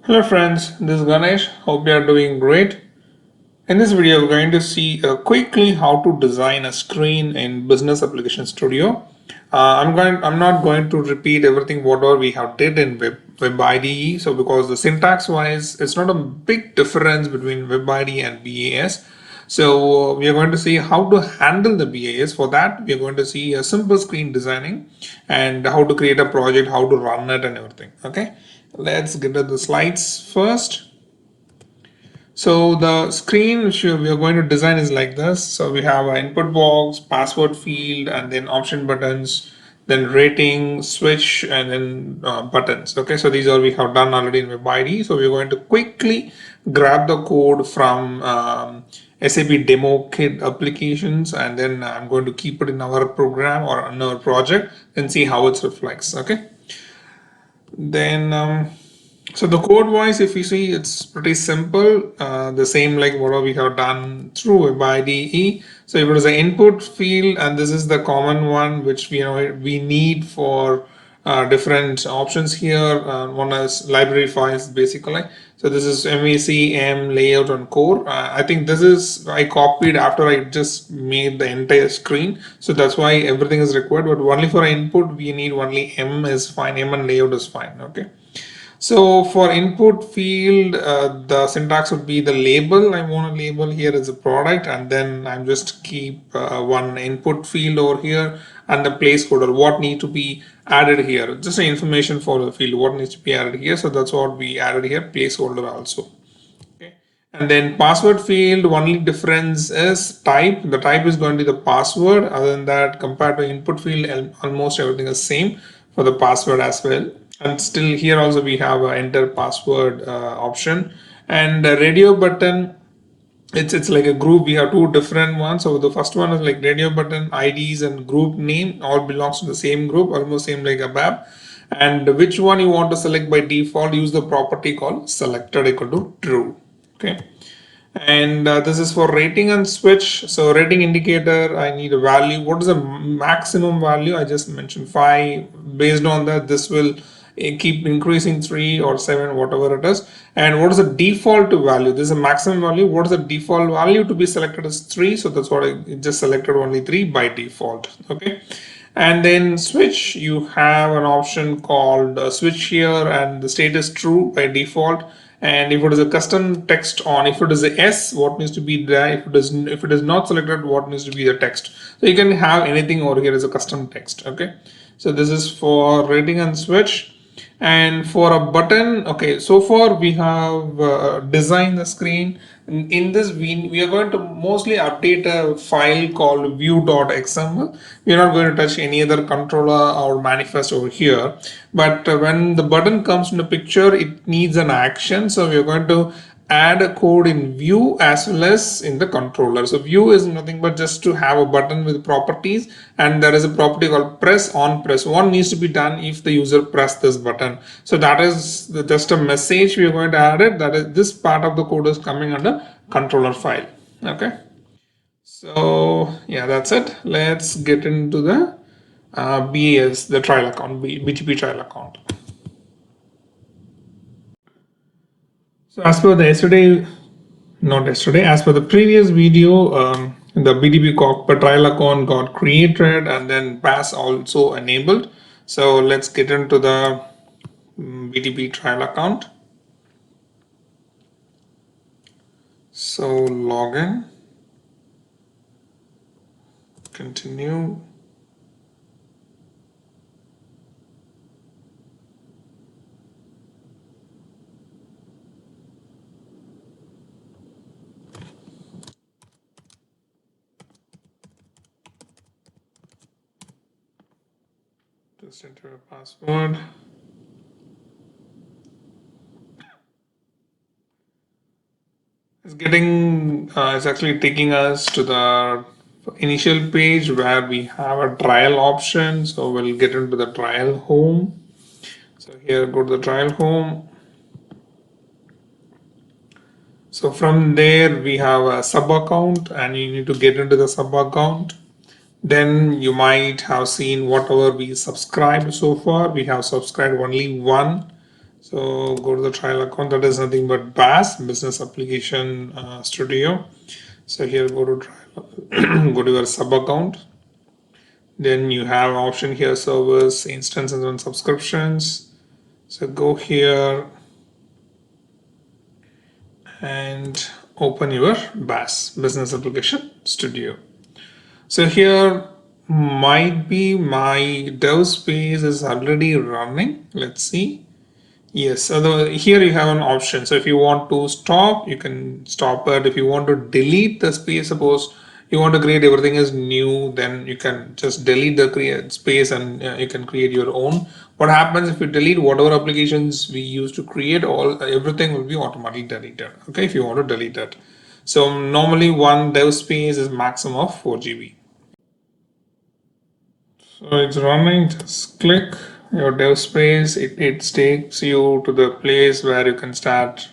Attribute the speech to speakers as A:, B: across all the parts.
A: Hello friends, this is Ganesh. Hope you are doing great. In this video, we're going to see quickly how to design a screen in Business Application Studio. I'm not going to repeat everything whatever we have did in Web IDE. So because the syntax wise, it's not a big difference between Web IDE and BAS. So we are going to see how to handle the BAS. For that, we are going to see a simple screen designing and how to create a project, how to run it and everything. Okay, let's get to the slides first. So the screen which we are going to design is like this. So we have an input box, password field, and then option buttons, then rating, switch, and then buttons. Okay, so these are we have done already in Web IDE. So we're going to quickly grab the code from SAP demo kit applications, and then I'm going to keep it in our program or in our project and see how it reflects. Okay, then so the code wise, if you see, it's pretty simple, the same like what we have done through Web IDE. So if it is an input field, and this is the common one which we need for different options here. One is library files basically. So this is MAC, M, layout, and core. I think this is I copied after I just made the entire screen. So that's why everything is required. But only for input, we need only M is fine. M and layout is fine. Okay. So for input field, the syntax would be the label. I want to label here as a product, and then I'm just keep one input field over here and the placeholder. What needs to be added here? Just the information for the field. What needs to be added here? So that's what we added here. Placeholder also. Okay. And then password field, only difference is type. The type is going to be the password. Other than that, compared to input field, almost everything is same for the password as well. And still here also we have a enter password option, and the radio button, it's like a group. We have two different ones. So the first one is like radio button IDs and group name all belongs to the same group, almost same like ABAP. And which one you want to select by default, use the property called selected equal to true. Okay. And this is for rating and switch. So rating indicator, I need a value. What is the maximum value? I just mentioned 5. Based on that, this will keep increasing 3 or 7, whatever it is. And what is the default value? This is a maximum value. What is the default value to be selected as 3? So that's what I just selected, only 3 by default. Okay. And then switch, you have an option called switch here, and the state is true by default. And if it is a custom text on, if it is a S, what needs to be there? If it is not selected, what needs to be the text? So you can have anything over here as a custom text. Okay. So this is for rating and switch. And for a button, okay, so far we have designed the screen. In this, we are going to mostly update a file called view.xml. We are not going to touch any other controller or manifest over here. But when the button comes in the picture, it needs an action. So we are going to add a code in view as well as in the controller. So view is nothing but just to have a button with properties, and there is a property called press on. Press one needs to be done if the user press this button. So that is just a message we are going to add it. That is, this part of the code is coming under controller file. Okay. So yeah, that's it. Let's get into the BAS, the trial account, BTP trial account. So as per the as per the previous video, the BTP cockpit trial account got created and then BAS also enabled. So let's get into the BTP trial account. So login, continue. Just enter a password. It's actually taking us to the initial page where we have a trial option. So we'll get into the trial home. So here, go to the trial home. So from there we have a sub account, and you need to get into the sub account. Then you might have seen whatever we subscribed so far. We have subscribed only one. So go to the trial account. That is nothing but BAS, Business Application Studio. So here go to trial, go to your sub account. Then you have option here, service, instances and subscriptions. So go here and open your BAS, Business Application Studio. So here might be my dev space is already running. Let's see. Yes, although here you have an option. So if you want to stop, you can stop it. If you want to delete the space, suppose you want to create everything as new, then you can just delete the create space and you can create your own. What happens if you delete whatever applications we use to create, all everything will be automatically deleted. Okay, if you want to delete it. So normally one dev space is maximum of 4 GB. So it's running, just click your dev space. It takes you to the place where you can start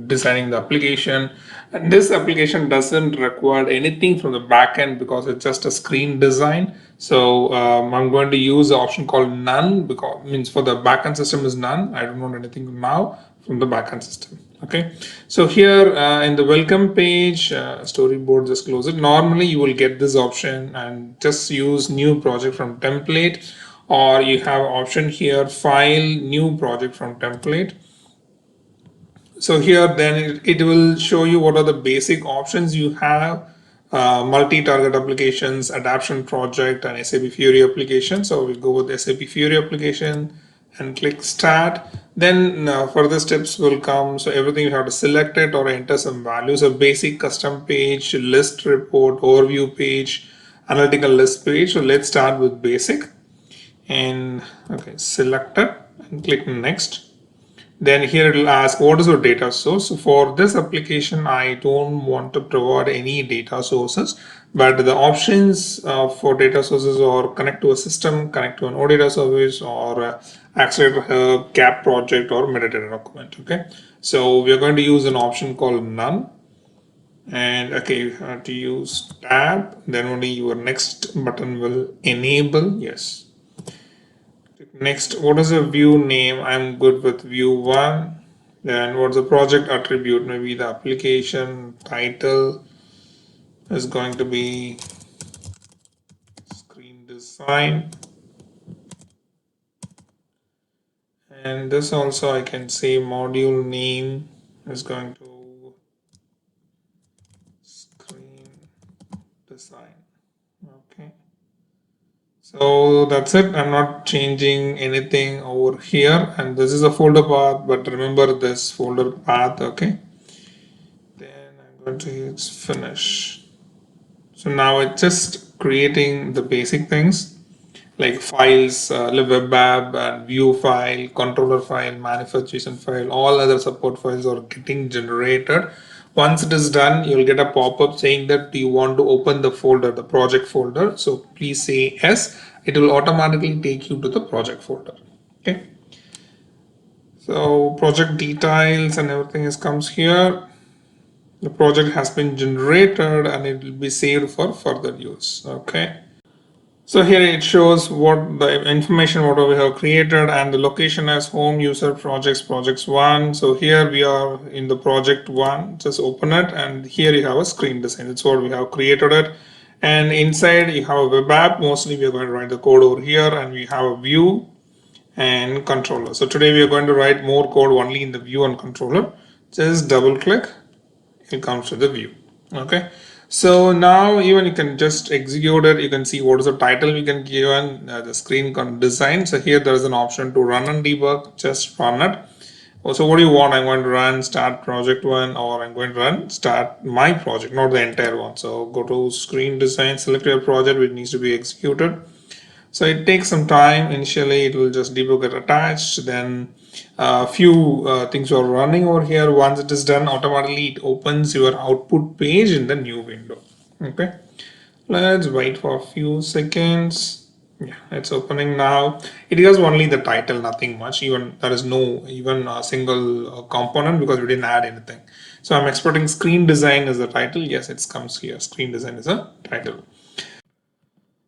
A: designing the application. And this application doesn't require anything from the backend because it's just a screen design. So I'm going to use the option called none, because means for the backend system is none. I don't want anything now from the backend system. Okay, so here in the welcome page, storyboard, just close it. Normally you will get this option and just use new project from template, or you have option here, file new project from template. So here then it will show you what are the basic options you have. Multi-target applications, adaptation project, and SAP Fiori application. So we go with SAP Fiori application and click start. Then further steps will come. So everything you have to select it or enter some values. A basic custom page, list report, overview page, analytical list page. So let's start with basic and okay, select it and click next. Then here it will ask what is your data source. So for this application I don't want to provide any data sources, but the options for data sources are connect to a system, connect to an OData service, or accelerator hub, cap project, or metadata document. Okay, so we are going to use an option called none. And okay, you have to use tab, then only your next button will enable. Yes, next, what is the view name? I'm good with view 1. Then what's the project attribute? Maybe the application title is going to be screen design. And this also I can say module name is going to screen design. Okay. So that's it. I'm not changing anything over here, and this is a folder path, but remember this folder path. Okay, then I'm going to hit finish. So now it's just creating the basic things like files, web app and view file, controller file, manifestation file, all other support files are getting generated. Once it is done, you'll get a pop-up saying that do you want to open the folder, the project folder. So please say yes. It will automatically take you to the project folder. Okay. So project details and everything comes here. The project has been generated and it will be saved for further use. Okay. So here it shows what the information what we have created, and the location as home user projects 1. So here we are in the project 1. Just open it, and here you have a screen design. That's what we have created it. And inside you have a web app. Mostly we are going to write the code over here, and we have a view and controller. So today we are going to write more code only in the view and controller. Just double click, it comes to the view. Okay, so now even you can just execute it. You can see what is the title we can give, and the screen design. So here there is an option to run and debug. Just run it. So what do you want? I'm going to run start project 1, or I'm going to run start my project, not the entire one. So go to screen design, select your project which needs to be executed. So it takes some time. Initially it will just debug it attached, then a few things are running over here. Once it is done, automatically it opens your output page in the new window. Okay, let's wait for a few seconds. Yeah, it's opening now. It has only the title, nothing much. Even there is no even a single component because we didn't add anything. So I'm expecting screen design as the title. Yes, it comes here. Screen design is a title.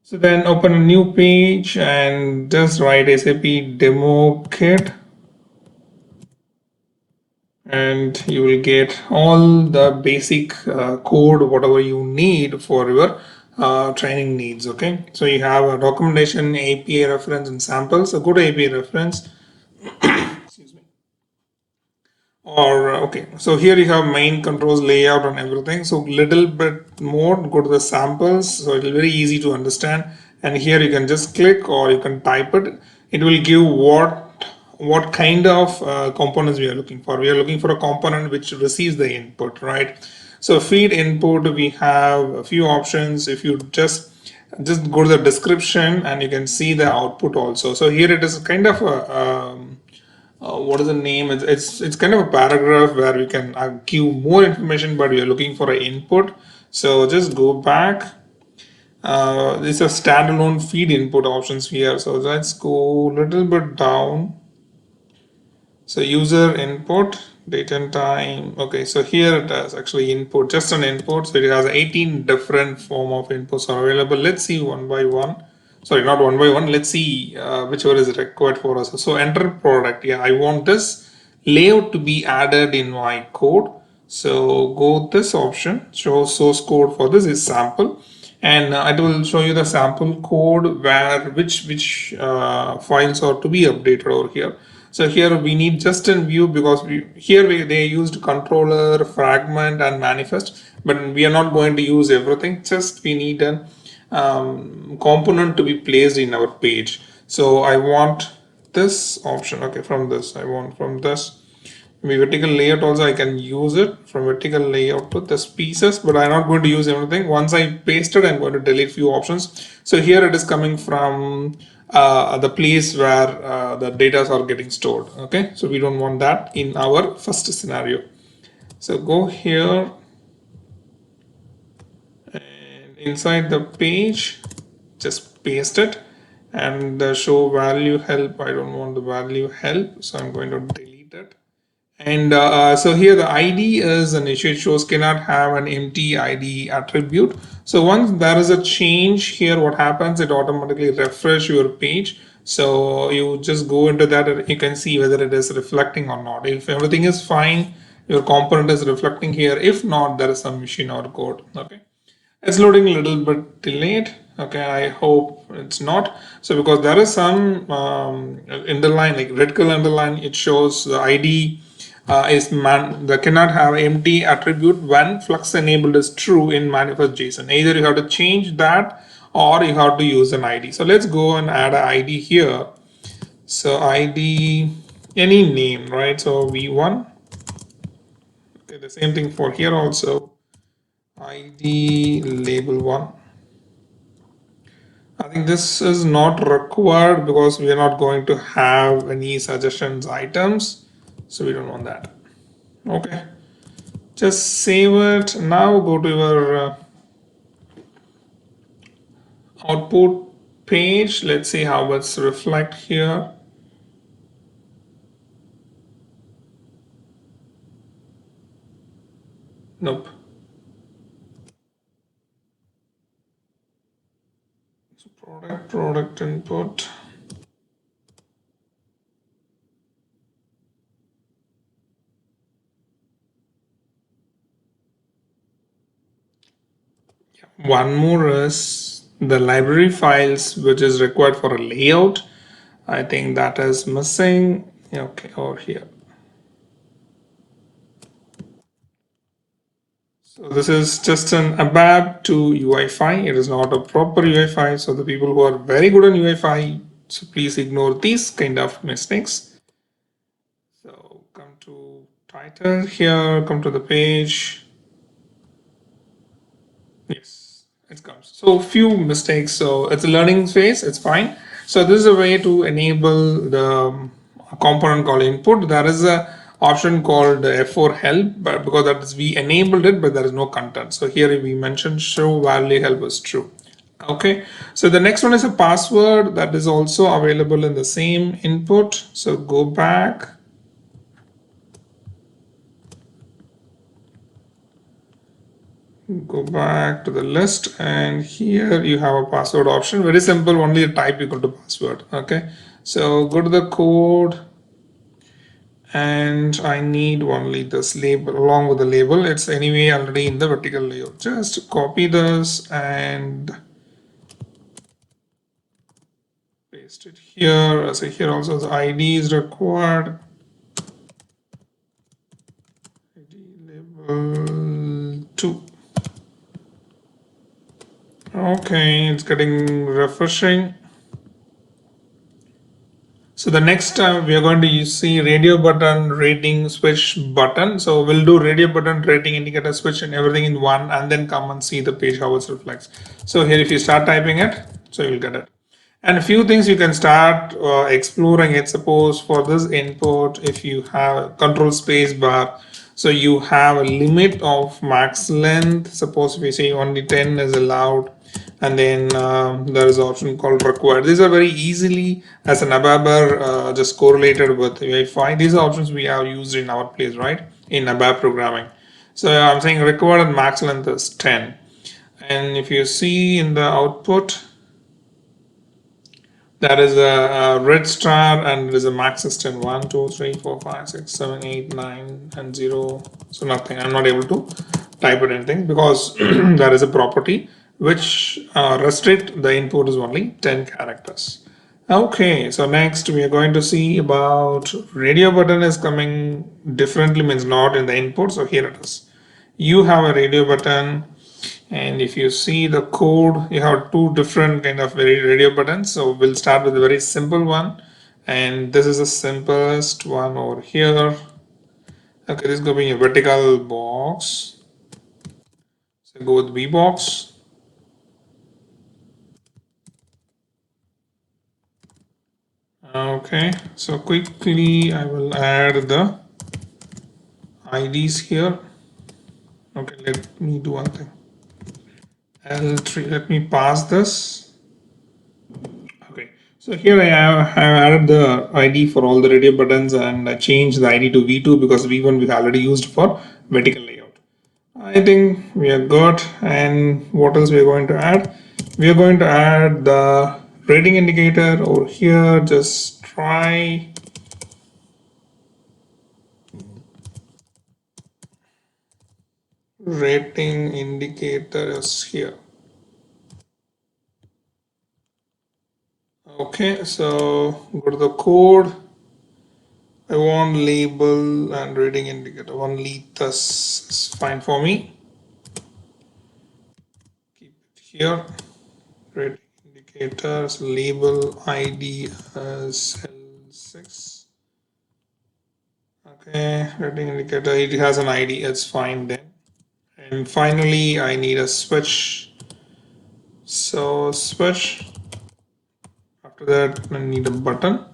A: So then open a new page and just write SAP demo kit. and you will get all the basic code whatever you need for your training needs. Okay, so you have a documentation, API reference, and samples. A good API reference. Excuse me. Or okay, so here you have main controls, layout, and everything. So little bit more, go to the samples, so it will be very easy to understand. And here you can just click or you can type it. It will give what kind of components we are looking for. We are looking for a component which receives the input, right? So feed input, we have a few options. If you just go to the description and you can see the output also. So here it is kind of a what is the name? It's kind of a paragraph where we can give more information, but we are looking for an input. So just go back. This is a standalone feed input options here. So let's go a little bit down. So user input, date and time. Okay, so here it has actually input, just an input. So it has 18 different form of inputs are available. Let's see one by one. Sorry, not one by one. Let's see whichever is required for us. So enter product. Yeah, I want this layout to be added in my code. So go this option, show source code for this is sample, and it will show you the sample code where which files are to be updated over here. So here we need just in view because they used controller, fragment, and manifest, but we are not going to use everything. Just we need an component to be placed in our page. So I want this option. Okay, from this I want from this. Vertical layout also I can use it from vertical layout to this pieces, but I'm not going to use everything. Once I paste it, I'm going to delete few options. So here it is coming from the place where the data are getting stored. Okay, so we don't want that in our first scenario. So go here and inside the page, just paste it, and show value help. I don't want the value help, so I'm going to delete it. And so here the ID is an issue. It shows cannot have an empty ID attribute. So once there is a change here, what happens, it automatically refresh your page. So you just go into that and you can see whether it is reflecting or not. If everything is fine, your component is reflecting here. If not, there is some issue in our code. Okay, it's loading a little bit delayed. Okay, I hope it's not. So because there is some underline, like red color underline, it shows the ID that cannot have empty attribute when flux enabled is true in manifest JSON. Either you have to change that or you have to use an ID. So let's go and add an ID here. So ID, any name, right? So V1. Okay, the same thing for here also. ID label 1. I think this is not required because we are not going to have any suggestions items, so we don't want that. Okay, just save it. Now go to your output page. Let's see how it's reflect here. Nope. So product input. One more is the library files, which is required for a layout. I think that is missing. Okay, over here. So this is just an ABAP to UI5. It is not a proper UI5. So the people who are very good on UI5, so please ignore these kind of mistakes. So come to title here, come to the page. Yes, it comes. So few mistakes. So it's a learning phase. It's fine. So this is a way to enable the component called input. There is a option called F4 help, but because that is we enabled it, but there is no content. So here we mentioned show value help is true. Okay, so the next one is a password that is also available in the same input. So go back. Go back to the list, and here you have a password option. Very simple, only a type equal to password. Okay, so go to the code and I need only this label along with the label. It's anyway already in the vertical layout. Just copy this and paste it here. So here also the ID is required. ID label 2. Okay, it's getting refreshing. So the next we are going to see radio button, rating, switch button. So we'll do radio button, rating, indicator, switch and everything in one, and then come and see the page how it reflects. So here if you start typing it, so you'll get it. And a few things you can start exploring it. Suppose for this input, if you have control space bar, so you have a limit of max length. Suppose if we say only 10 is allowed, and then there is an option called required. These are very easily as an ABAP just correlated with UI5. These are options we have used in our place, right, in ABAP programming. So I'm saying required and max length is 10, and if you see in the output, that is a red star, and there is a max system 1, 2, 3, 4, 5, 6, 7, 8, 9, and 0. So nothing. I'm not able to type it anything because there is a property which restrict the input is only 10 characters. Okay, so next we are going to see about radio button is coming differently, means not in the input. So here it is. You have a radio button, and if you see the code, you have two different kind of radio buttons. So we'll start with a very simple one, and this is the simplest one over here. Okay, this is going to be a vertical box. So go with B box. Okay, so quickly I will add the IDs here. Okay, let me do one thing. L3, let me pass this. Okay, so here I have added the ID for all the radio buttons, and I changed the ID to V2 because V1 we already used for vertical layout. I think we are good. And what else we are going to add? We are going to add the rating indicator over here. Just try rating indicator is here. Okay, so go to the code. I want label and rating indicator. Only this is fine for me. Keep it here. Rating indicators, label ID as L6. Okay, rating indicator, it has an ID, it's fine then. And finally, I need a switch. So switch. After that, I need a button.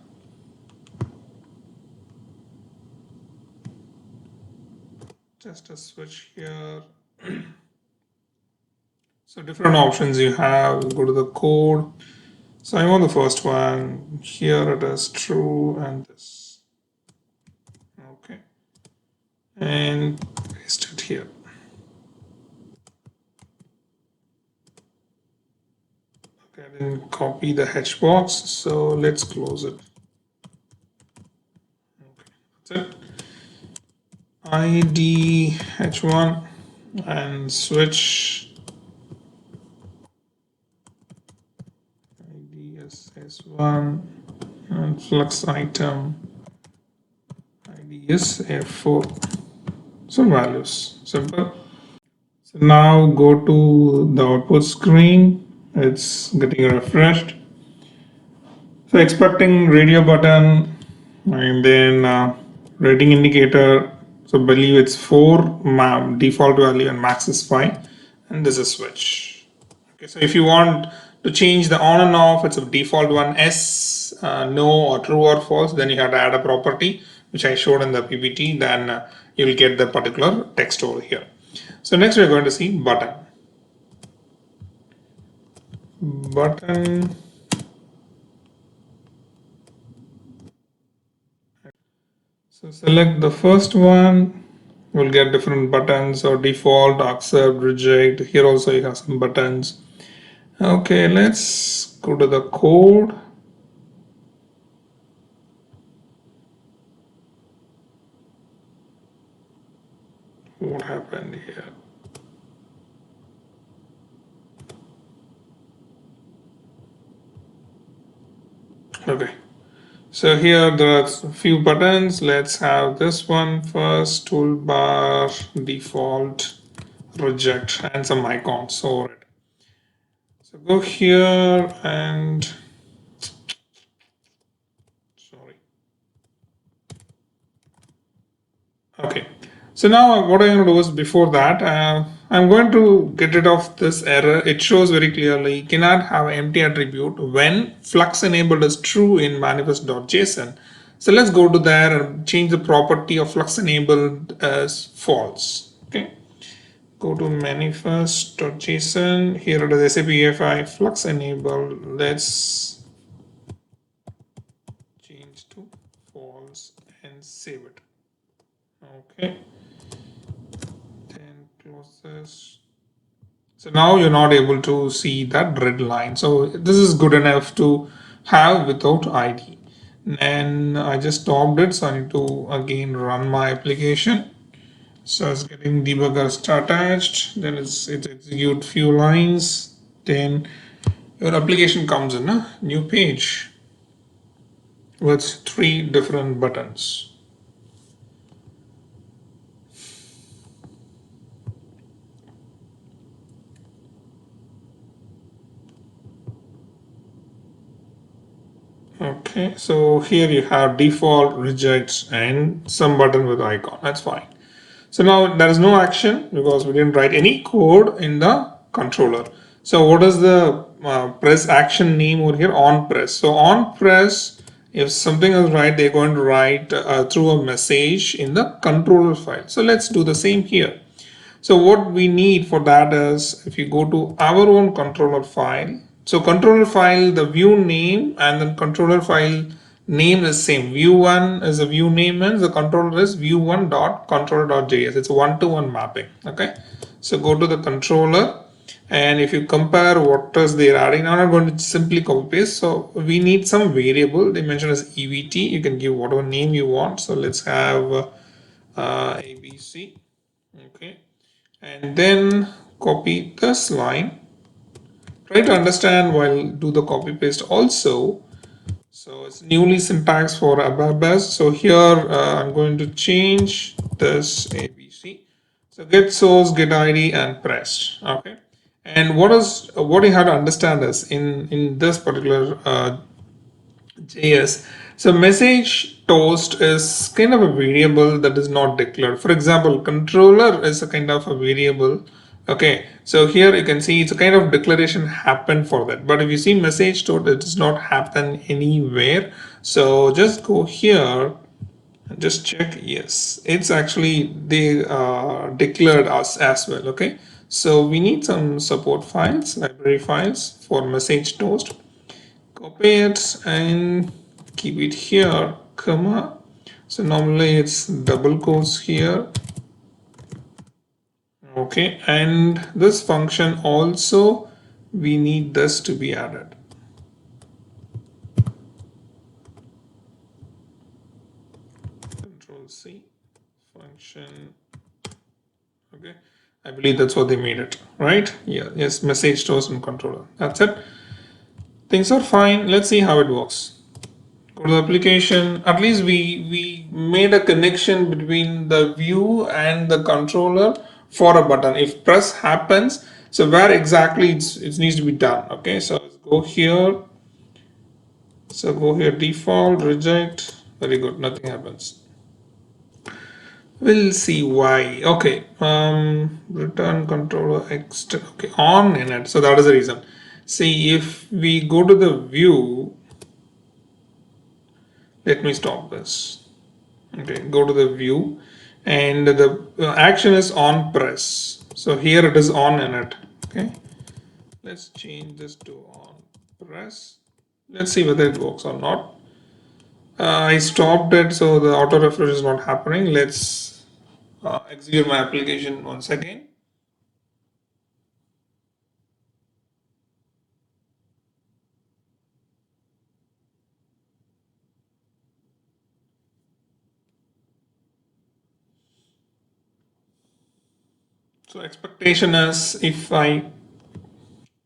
A: Just a switch here. So different options you have. Go to the code. So I want the first one. Here it is true and this. Okay. And paste it here. Okay, I didn't copy the H box, so let's close it. Okay, that's it. ID H1 and switch ID S1 and flux item ID is F4. Some values, simple. So now go to the output screen. It's getting refreshed. So expecting radio button, and then rating indicator. So believe it's 4 default value and max is 5, and this is switch. Okay, so if you want to change the on and off, it's a default one, S, no, or true or false, then you have to add a property which I showed in the PPT. Then you will get the particular text over here. So next we're going to see button. So select the first one. We'll get different buttons or default, accept, reject. Here also you have some buttons. Okay, let's go to the code. What happened here? Okay. So here there are a few buttons. Let's have this one first, toolbar, default, reject, and some icons over it. So go here and, sorry. Okay. So now what I'm going to do is before that, I'm going to get rid of this error. It shows very clearly, cannot have an empty attribute when flux enabled is true in manifest.json. So let's go to there and change the property of flux enabled as false. Okay. Go to manifest.json. Here it is SAP UI5 flux enabled. Let's change to false and save it. Okay. Then close this. So now you're not able to see that red line. So this is good enough to have without ID. And I just stopped it. So I need to again run my application. So it's getting debugger attached. Then it execute few lines. Then your application comes in a new page with 3 different buttons. Okay, so here you have default, rejects, and some button with icon. That's fine. So now there is no action because we didn't write any code in the controller. So what is the press action name over here? On press. So on press, if something is right, they're going to write through a message in the controller file. So let's do the same here. So what we need for that is if you go to our own controller file. So controller file, the view name and then controller file name is same. View1 is a view name and the controller is view1.controller.js. It's a one-to-one mapping. Okay. So go to the controller and if you compare what is they're adding, I'm not going to simply copy paste. So we need some variable. They mentioned as EVT. You can give whatever name you want. So let's have ABC. Okay, and then copy this line. Try to understand while do the copy paste also. So it's newly syntax for ABAP. So here I'm going to change this ABC. So get source, get ID, and pressed. Okay, and what you have to understand is in this particular JS. So message toast is kind of a variable that is not declared. For example, controller is a kind of a variable. Okay, so here you can see it's a kind of declaration happened for that. But if you see message toast, it does not happen anywhere. So just go here and just check. Yes, it's actually they declared us as well. Okay, so we need some support files, library files for message toast. Copy it and keep it here, comma. So normally it's double quotes here. Okay, and this function also we need this to be added. Control C function. Okay, I believe that's what they made it, right? Yeah, yes, message stores and controller. That's it. Things are fine. Let's see how it works. Go to the application. At least we made a connection between the view and the controller for a button. If press happens, so where exactly it needs to be done. Okay, so let's go here. So go here, default, reject. Very good, nothing happens. We'll see why. Okay, return controller extra. Okay, on in it. So that is the reason. See, if we go to the view, let me stop this. Okay, go to the view and the action is on press. So here it is on in it. Okay, let's change this to on press. Let's see whether it works or not. I stopped it, so the auto refresh is not happening. Let's execute my application once again. So expectation is if I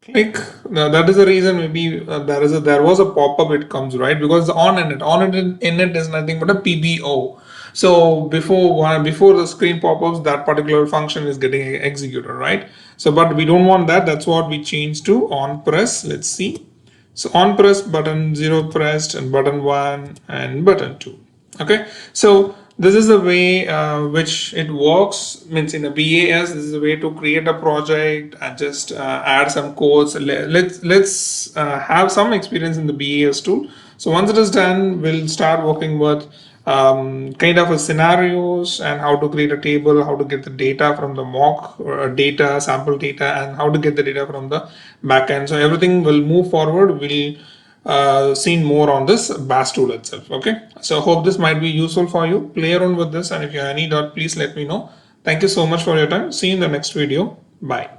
A: click, that is the reason maybe there was a pop-up, it comes right because on it is nothing but a PBO. So before the screen pop-ups, that particular function is getting executed, right? So but we don't want that. That's what we changed to on press. Let's see. So on press, button 0 pressed, and button 1 and button 2. Okay, so this is the way which it works. Means in a BAS, this is a way to create a project and just add some codes. Let's have some experience in the BAS tool. So once it is done, we'll start working with kind of a scenarios and how to create a table, how to get the data from the mock or data, sample data, and how to get the data from the backend. So everything will move forward. We'll seen more on this BAS tool itself. Okay, so hope this might be useful for you. Play around with this, and if you have any doubt, please let me know. Thank you so much for your time. See you in the next video. Bye.